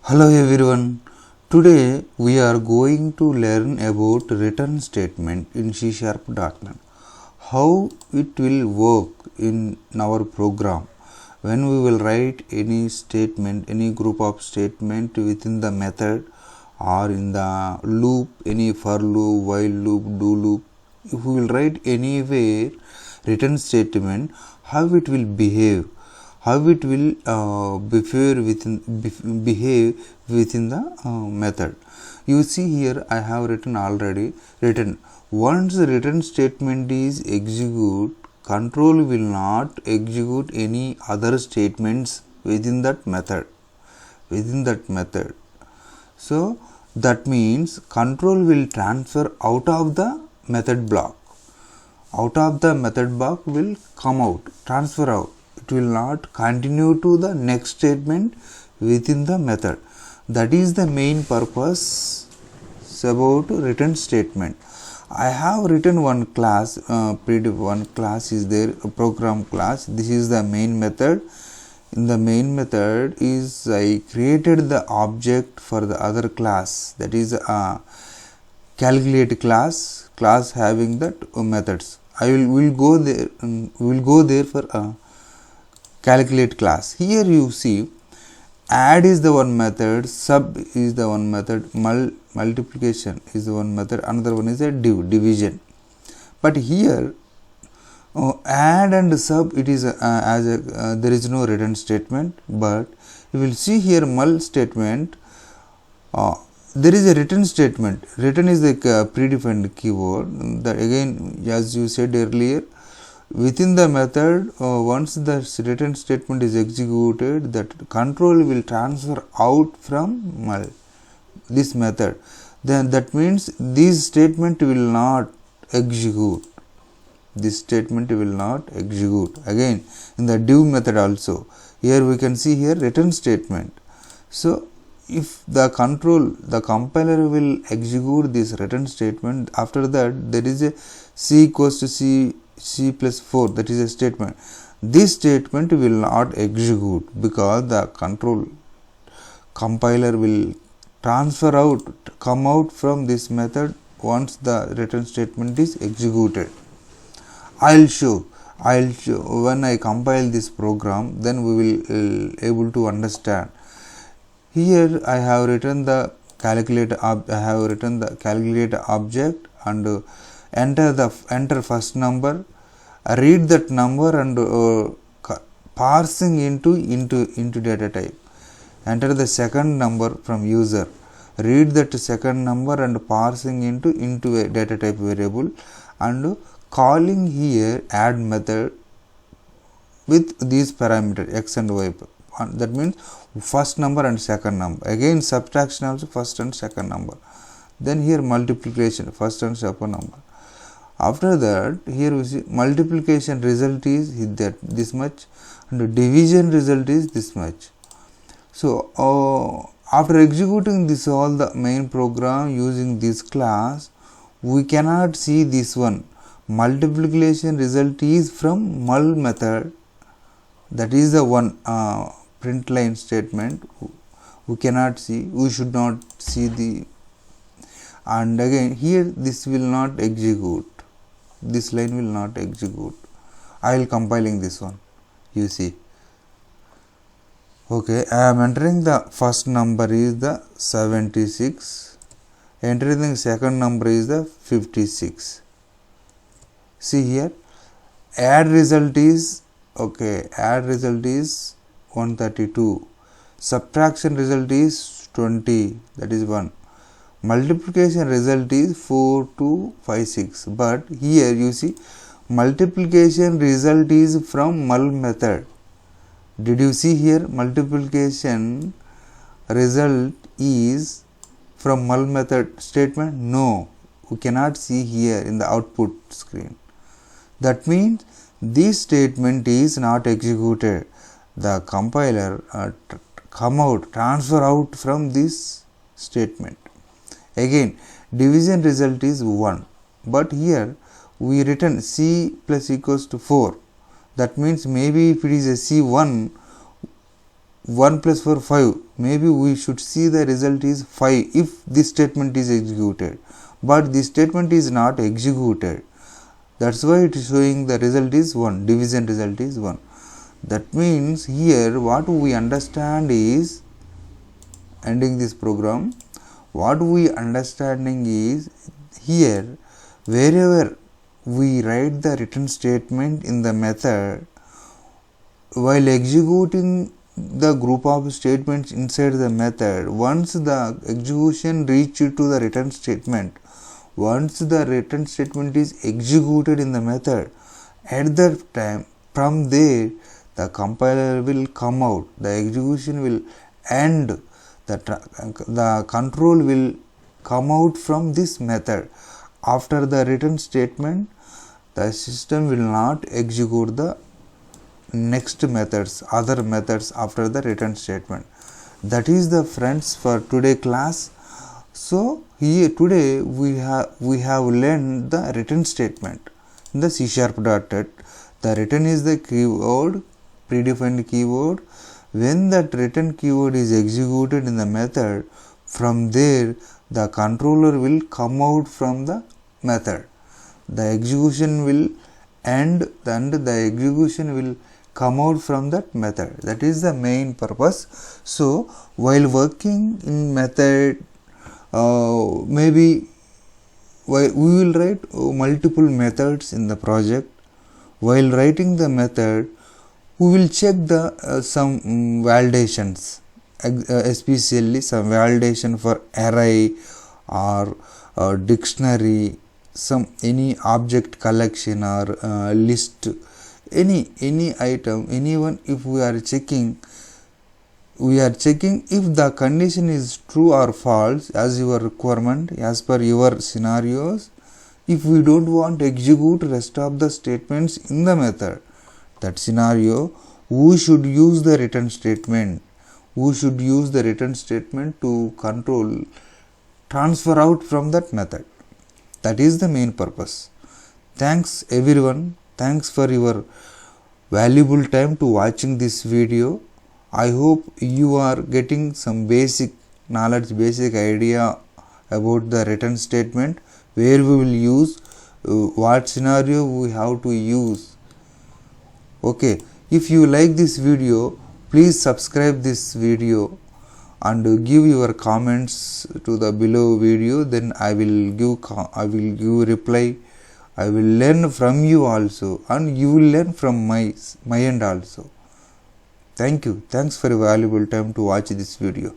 Hello everyone. Today we are going to learn about return statement in C#. How it will work in our program when we will write any statement, any group of statement within the method or in the loop, any for loop, while loop, do loop. If we will write anywhere return statement, how it will behave, how it will behave within the method. You see here I have already written once the return statement is execute, control will not execute any other statements within that method. So that means control will transfer out of the method block. Out of the method block will come out, transfer out. It will not continue to the next statement within the method. That is the main purpose about return statement. I have written one class, one class is there, a program class. This is the main method. In the main method is I created the object for the other class, that is a calculate class having that methods. I will go there for a calculate class. Here you see add is the one method, sub is the one method, multiplication is the one method, another one is a division. But here add and sub it is there is no return statement, but you will see here mul statement there is a return statement. Return is the predefined keyword. That again, as you said earlier, within the method once the return statement is executed, that control will transfer out from this method. Then that means this statement will not execute. This statement will not execute. Again in the div method also, here we can see here return statement. So if the compiler will execute this return statement, after that there is a c equals to c plus 4, that is a statement. This statement will not execute because the compiler will transfer out, come out from this method once the return statement is executed. I'll show when I compile this program, then we will able to understand. Here I have written the calculate object and enter first number, read that number and parsing into data type. Enter the second number from user, read that second number and parsing into a data type variable, and calling here add method with these parameters x and y. That means first number and second number. Again subtraction also first and second number. Then here multiplication first and second number. After that here we see multiplication result is this much and division result is this much. So after executing this all the main program using this class, we cannot see this one. Multiplication result is from mul method. That is the one print line statement. We cannot see, we should not see the, and again here this will not execute, this line will not execute. I will compiling this one, you see. Okay, I am entering the first number is the 76, entering the second number is the 56. See here add result is 132, subtraction result is 20, that is 1, multiplication result is 4256. But here you see multiplication result is from mul method. Did you see here multiplication result is from mul method statement? No, we cannot see here in the output screen. That means this statement is not executed. The compiler transfer out from this statement. Again division result is 1, but here we written c plus equals to 4. That means maybe if it is a c1, 1 plus 4 5, maybe we should see the result is 5 if this statement is executed, but this statement is not executed. That's why it is showing the result is 1, division result is 1. That means here what we understand is, ending this program, what we understanding is, here wherever we write the return statement in the method, while executing the group of statements inside the method, once the execution reaches to the return statement, once the return statement is executed in the method, at that time from there the compiler will come out, the execution will end, the control will come out from this method. After the return statement, the system will not execute the next methods, other methods after the return statement. That is the friends for today class. So here today we have learned the return statement in the C#.NET. The return is the keyword, predefined keyword. When that return keyword is executed in the method, from there the controller will come out from the method. The execution will end and the execution will come out from that method. That is the main purpose. So while working in method, maybe we will write multiple methods in the project. While writing the method, we will check the some validations, especially some validation for array or dictionary, any object collection or list, any item, anyone. If we are checking if the condition is true or false as your requirement, as per your scenarios. If we don't want to execute rest of the statements in the method, that scenario, we should use the return statement. We should use the return statement to control, transfer out from that method. That is the main purpose. Thanks everyone. Thanks for your valuable time to watching this video. I hope you are getting some basic knowledge, basic idea about the return statement, where we will use, what scenario we have to use. Okay, if you like this video, please subscribe this video and give your comments to the below video. Then I will give reply. I will learn from you also, and you will learn from my end also. Thank you. Thanks for your valuable time to watch this video.